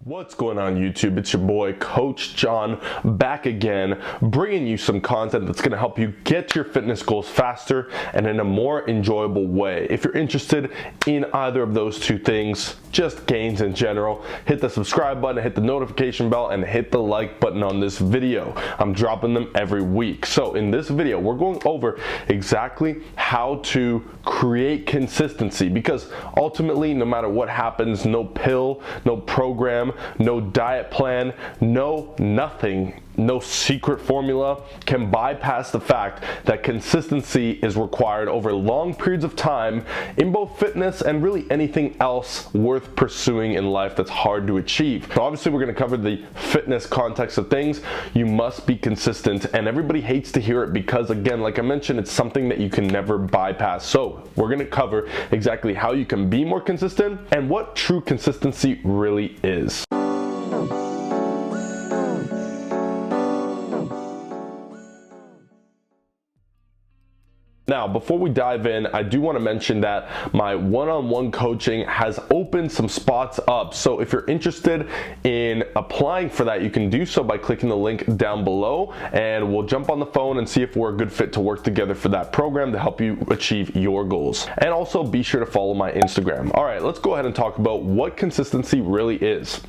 What's going on YouTube? It's your boy Coach John back again, bringing you some content that's going to help you get to your fitness goals faster and in a more enjoyable way. If you're interested in either of those two things, just gains in general, hit the subscribe button, hit the notification bell, and hit the like button on this video. I'm dropping them every week. So in this video, we're going over exactly how to create consistency, because ultimately, no matter what happens, no pill, no program, no diet plan, nothing, no secret formula can bypass the fact that consistency is required over long periods of time in both fitness and really anything else worth pursuing in life that's hard to achieve. So obviously we're going to cover the fitness context of things. You must be consistent, and everybody hates to hear it because, again, like I mentioned, it's something that you can never bypass. So we're going to cover exactly how you can be more consistent and what true consistency really is. Now, before we dive in, I do want to mention that my one-on-one coaching has opened some spots up. So if you're interested in applying for that, you can do so by clicking the link down below, and we'll jump on the phone and see if we're a good fit to work together for that program to help you achieve your goals. And also be sure to follow my Instagram. All right, let's go ahead and talk about what consistency really is.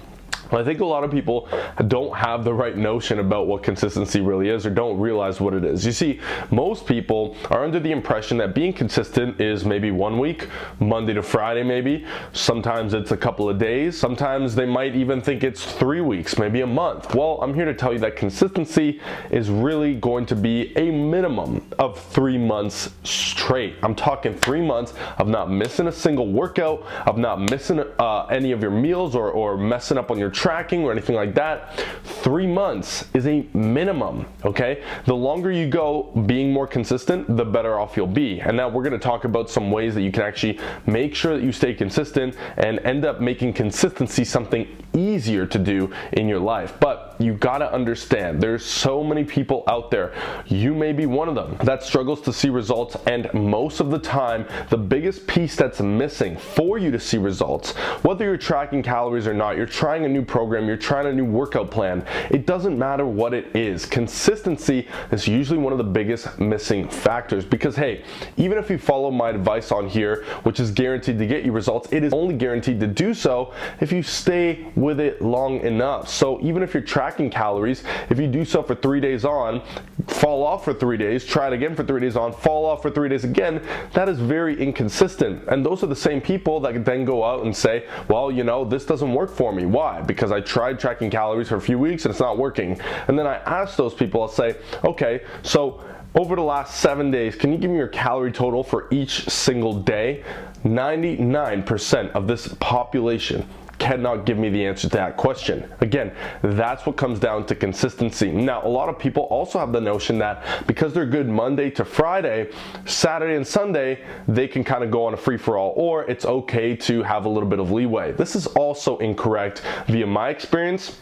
I think a lot of people don't have the right notion about what consistency really is, or don't realize what it is. You see, most people are under the impression that being consistent is maybe 1 week, Monday to Friday maybe. Sometimes it's a couple of days. Sometimes they might even think it's 3 weeks, maybe a month. Well, I'm here to tell you that consistency is really going to be a minimum of 3 months straight. I'm talking 3 months of not missing a single workout, of not missing any of your meals or messing up on your tracking or anything like that. 3 months is a minimum, okay? The longer you go being more consistent, the better off you'll be. And now we're going to talk about some ways that you can actually make sure that you stay consistent and end up making consistency something easier to do in your life. But you got to understand, there's so many people out there, you may be one of them, that struggles to see results, and most of the time, the biggest piece that's missing for you to see results, whether you're tracking calories or not, you're trying a new program, you're trying a new workout plan, it doesn't matter what it is. Consistency is usually one of the biggest missing factors, because hey, even if you follow my advice on here, which is guaranteed to get you results, it is only guaranteed to do so if you stay with it long enough. So even if you're tracking calories, if you do so for 3 days on, fall off for 3 days, try it again for 3 days on, fall off for 3 days again, that is very inconsistent. And those are the same people that then go out and say, well, you know, this doesn't work for me. Why? Because I tried tracking calories for a few weeks and it's not working. And then I ask those people, I'll say, okay, so over the last 7 days, can you give me your calorie total for each single day? 99% of this population cannot give me the answer to that question. Again, that's what comes down to consistency. Now, a lot of people also have the notion that because they're good Monday to Friday, Saturday and Sunday, they can kind of go on a free-for-all, or it's okay to have a little bit of leeway. This is also incorrect via my experience,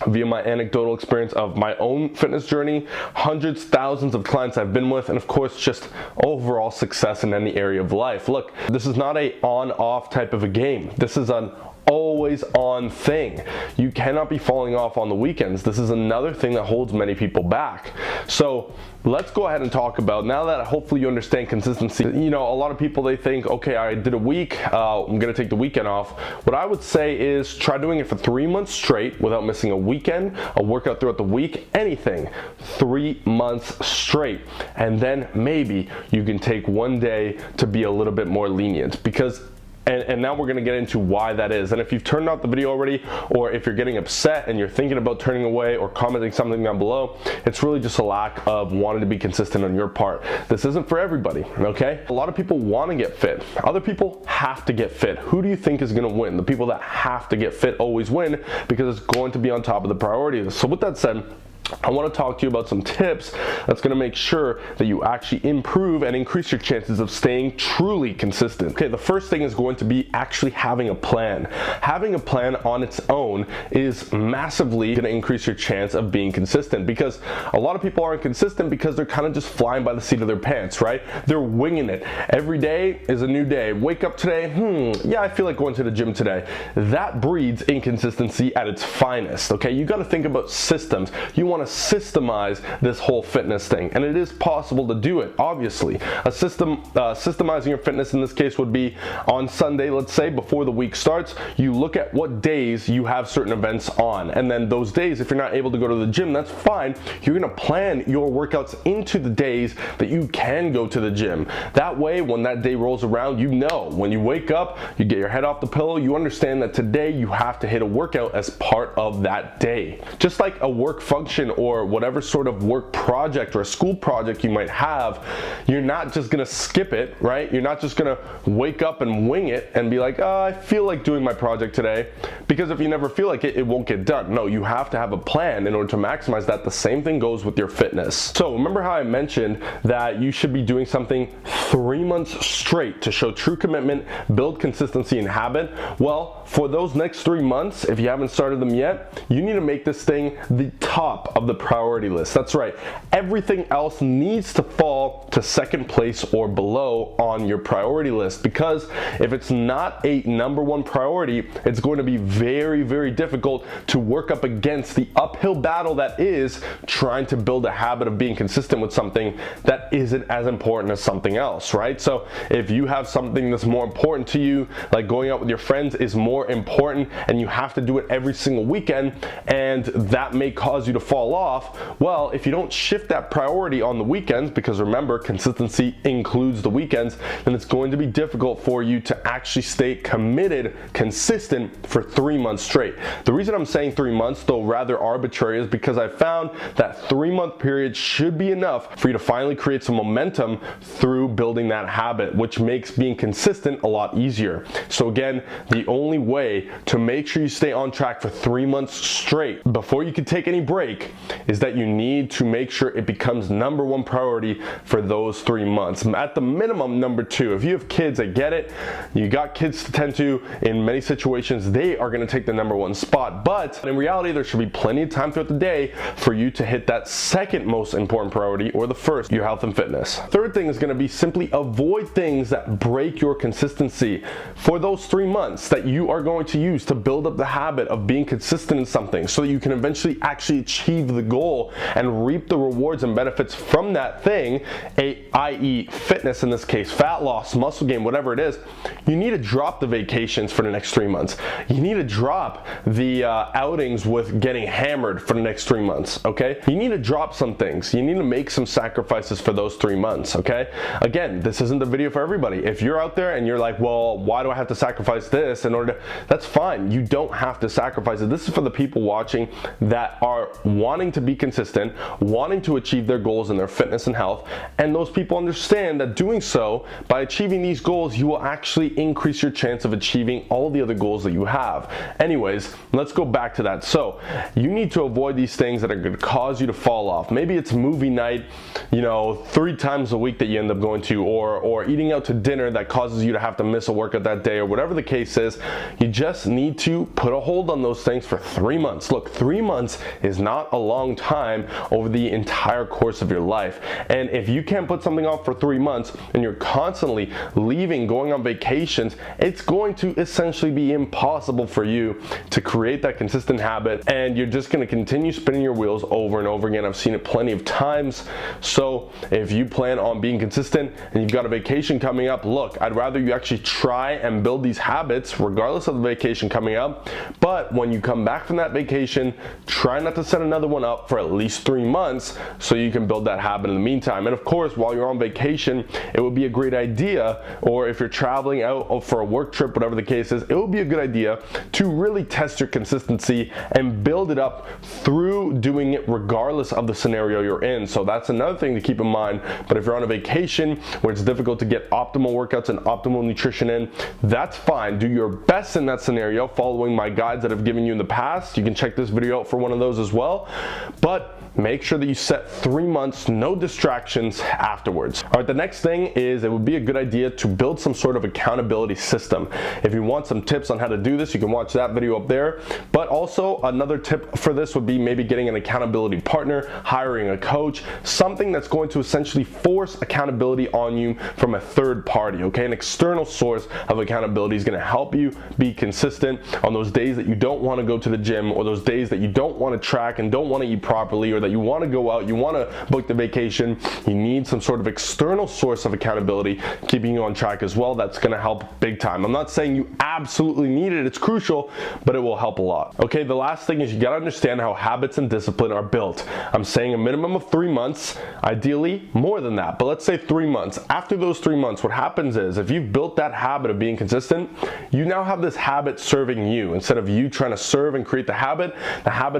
via my anecdotal experience of my own fitness journey, hundreds, thousands of clients I've been with, and of course, just overall success in any area of life. Look, this is not a on-off type of a game. This is an always on thing. You cannot be falling off on the weekends. This is another thing that holds many people back. So let's go ahead and talk about, now that hopefully you understand consistency. You know, a lot of people, they think, okay, I did a week, I'm gonna take the weekend off. What I would say is try doing it for 3 months straight without missing a weekend, a workout throughout the week, anything. 3 months straight. And then maybe you can take 1 day to be a little bit more lenient, because and now we're going to get into why that is. And if you've turned off the video already, or if you're getting upset and you're thinking about turning away or commenting something down below, it's really just a lack of wanting to be consistent on your part. This isn't for everybody, okay? A lot of people want to get fit. Other people have to get fit. Who do you think is going to win? The people that have to get fit always win, because it's going to be on top of the priority. So with that said, I want to talk to you about some tips that's going to make sure that you actually improve and increase your chances of staying truly consistent. Okay, the first thing is going to be actually having a plan. Having a plan on its own is massively going to increase your chance of being consistent, because a lot of people aren't consistent because they're kind of just flying by the seat of their pants, right? They're winging it. Every day is a new day. Wake up today, yeah, I feel like going to the gym today. That breeds inconsistency at its finest, okay? You got to think about systems. You want to systemize this whole fitness thing, and it is possible to do it. Obviously, systemizing your fitness in this case would be on Sunday, let's say, before the week starts, you look at what days you have certain events on, and then those days, if you're not able to go to the gym, that's fine. You're going to plan your workouts into the days that you can go to the gym. That way, when that day rolls around, you know, when you wake up, you get your head off the pillow, you understand that today you have to hit a workout as part of that day. Just like a work function or whatever sort of work project or a school project you might have, you're not just gonna skip it, right? You're not just gonna wake up and wing it and be like, oh, I feel like doing my project today, because if you never feel like it, it won't get done. No, you have to have a plan in order to maximize that. The same thing goes with your fitness. So remember how I mentioned that you should be doing something 3 months straight to show true commitment, build consistency and habit? Well, for those next 3 months, if you haven't started them yet, you need to make this thing the top of the priority list. That's right. Everything else needs to fall to second place or below on your priority list, because if it's not a number one priority, it's going to be very, very difficult to work up against the uphill battle that is trying to build a habit of being consistent with something that isn't as important as something else, right? So if you have something that's more important to you, like going out with your friends is more important, and you have to do it every single weekend, and that may cause you to fall off, well, if you don't shift that priority on the weekends, because remember, consistency includes the weekends, then it's going to be difficult for you to actually stay committed, consistent for 3 months straight. The reason I'm saying 3 months, though rather arbitrary, is because I found that 3-month period should be enough for you to finally create some momentum through building that habit, which makes being consistent a lot easier. So again, the only way to make sure you stay on track for 3 months straight before you can take any break is that you need to make sure it becomes number one priority for those 3 months. At the minimum, number two. If you have kids, I get it. You got kids to tend to. In many situations, they are going to take the number one spot. But in reality, there should be plenty of time throughout the day for you to hit that second most important priority, or the first, your health and fitness. Third thing is going to be simply avoid things that break your consistency for those 3 months that you are going to use to build up the habit of being consistent in something, so that you can eventually actually achieve the goal and reap the rewards and benefits from that thing, i.e. fitness in this case, fat loss, muscle gain, whatever it is. You need to drop the vacations for the next 3 months. You need to drop the outings with getting hammered for the next 3 months, okay? You need to drop some things. You need to make some sacrifices for those 3 months, okay? Again, this isn't the video for everybody. If you're out there and you're like, well, why do I have to sacrifice this in order to, that's fine. You don't have to sacrifice it. This is for the people watching that are wanting to be consistent, wanting to achieve their goals in their fitness and health, and those people understand that doing so, by achieving these goals, you will actually increase your chance of achieving all the other goals that you have. Anyways, let's go back to that. So you need to avoid these things that are going to cause you to fall off. Maybe it's movie night, 3 times a week that you end up going to, or eating out to dinner that causes you to have to miss a workout that day, or whatever the case is. You just need to put a hold on those things for 3 months. Look, 3 months is not a long time over the entire course of your life. And if you can't put something off for 3 months and you're constantly leaving, going on vacations, it's going to essentially be impossible for you to create that consistent habit, and you're just going to continue spinning your wheels over and over again. I've seen it plenty of times. So if you plan on being consistent and you've got a vacation coming up, look, I'd rather you actually try and build these habits regardless of the vacation coming up. But when you come back from that vacation, try not to set another one up for at least 3 months so you can build that habit in the meantime. And of course, while you're on vacation, it would be a great idea, or if you're traveling out for a work trip, whatever the case is, it would be a good idea to really test your consistency and build it up through doing it regardless of the scenario you're in. So that's another thing to keep in mind. But if you're on a vacation where it's difficult to get optimal workouts and optimal nutrition in, that's fine. Do your best in that scenario, following my guides that I've given you in the past. You can check this video out for one of those as well. but make sure that you set 3 months, no distractions afterwards. All right, the next thing is it would be a good idea to build some sort of accountability system. If you want some tips on how to do this, you can watch that video up there. But also another tip for this would be maybe getting an accountability partner, hiring a coach, something that's going to essentially force accountability on you from a third party, okay? An external source of accountability is gonna help you be consistent on those days that you don't wanna go to the gym, or those days that you don't wanna track and don't wanna eat properly, or that you want to go out, you want to book the vacation. You need some sort of external source of accountability keeping you on track as well. That's going to help big time. I'm not saying you absolutely need it, it's crucial, but it will help a lot. Okay, the last thing is you got to understand how habits and discipline are built. I'm saying a minimum of 3 months, ideally more than that, but let's say 3 months. After those 3 months, what happens is if you've built that habit of being consistent, you now have this habit serving you. Instead of you trying to serve and create the habit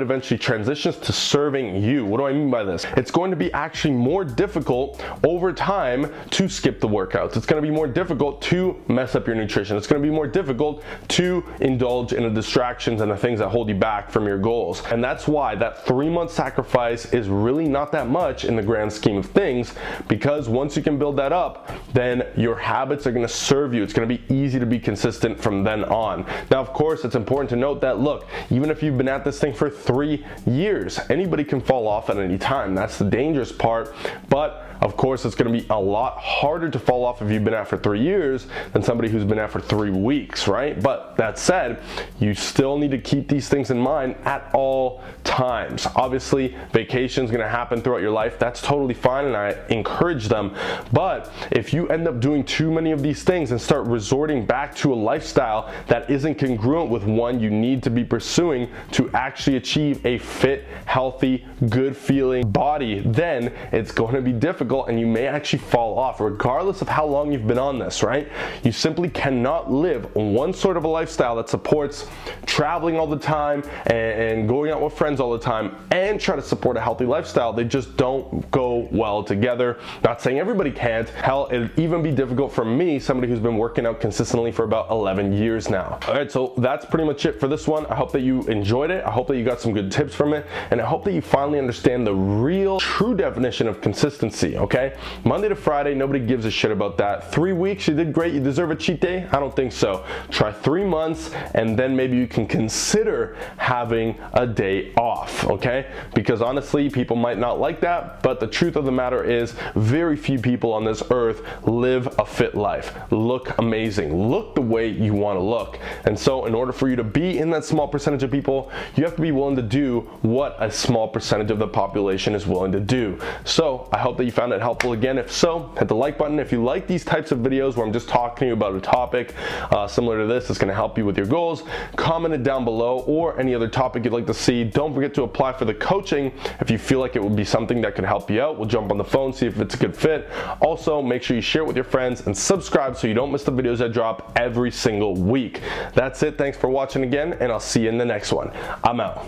eventually transitions to serving you. What do I mean by this? It's going to be actually more difficult over time to skip the workouts. It's going to be more difficult to mess up your nutrition. It's going to be more difficult to indulge in the distractions and the things that hold you back from your goals. And that's why that 3-month sacrifice is really not that much in the grand scheme of things, because once you can build that up, then your habits are going to serve you. It's going to be easy to be consistent from then on. Now, of course, it's important to note that, look, even if you've been at this thing for 3 years, anybody can fall off at any time. That's the dangerous part. But of course, it's going to be a lot harder to fall off if you've been at for 3 years than somebody who's been at for 3 weeks, right? But that said, you still need to keep these things in mind at all times. Obviously, vacation's going to happen throughout your life. That's totally fine, and I encourage them. But if you end up doing too many of these things and start resorting back to a lifestyle that isn't congruent with one you need to be pursuing to actually achieve a fit, healthy, good feeling body, then it's going to be difficult and you may actually fall off regardless of how long you've been on this, right? You simply cannot live one sort of a lifestyle that supports traveling all the time and going out with friends all the time and try to support a healthy lifestyle. They just don't go well together. Not saying everybody can't. Hell, it'd even be difficult for me, somebody who's been working out consistently for about 11 years now. All right, so that's pretty much it for this one. I hope that you enjoyed it. I hope that you got some good tips from it, and I hope that you finally understand the real, true definition of consistency. Okay, Monday to Friday, nobody gives a shit about that. 3 weeks, you did great, you deserve a cheat day? I don't think so. Try 3 months, and then maybe you can consider having a day off, okay? Because honestly, people might not like that, but the truth of the matter is very few people on this earth live a fit life, look amazing, look the way you want to look. And so in order for you to be in that small percentage of people, you have to be willing to do what a small percentage of the population is willing to do. So I hope that you found it helpful. Again, if so, hit the like button. If you like these types of videos where I'm just talking to you about a topic similar to this, it's going to help you with your goals, comment it down below, or any other topic you'd like to see. Don't forget to apply for the coaching if you feel like it would be something that could help you out. We'll jump on the phone, see if it's a good fit. Also, make sure you share it with your friends and subscribe so you don't miss the videos that drop every single week. That's it. Thanks for watching again, and I'll see you in the next one. I'm out.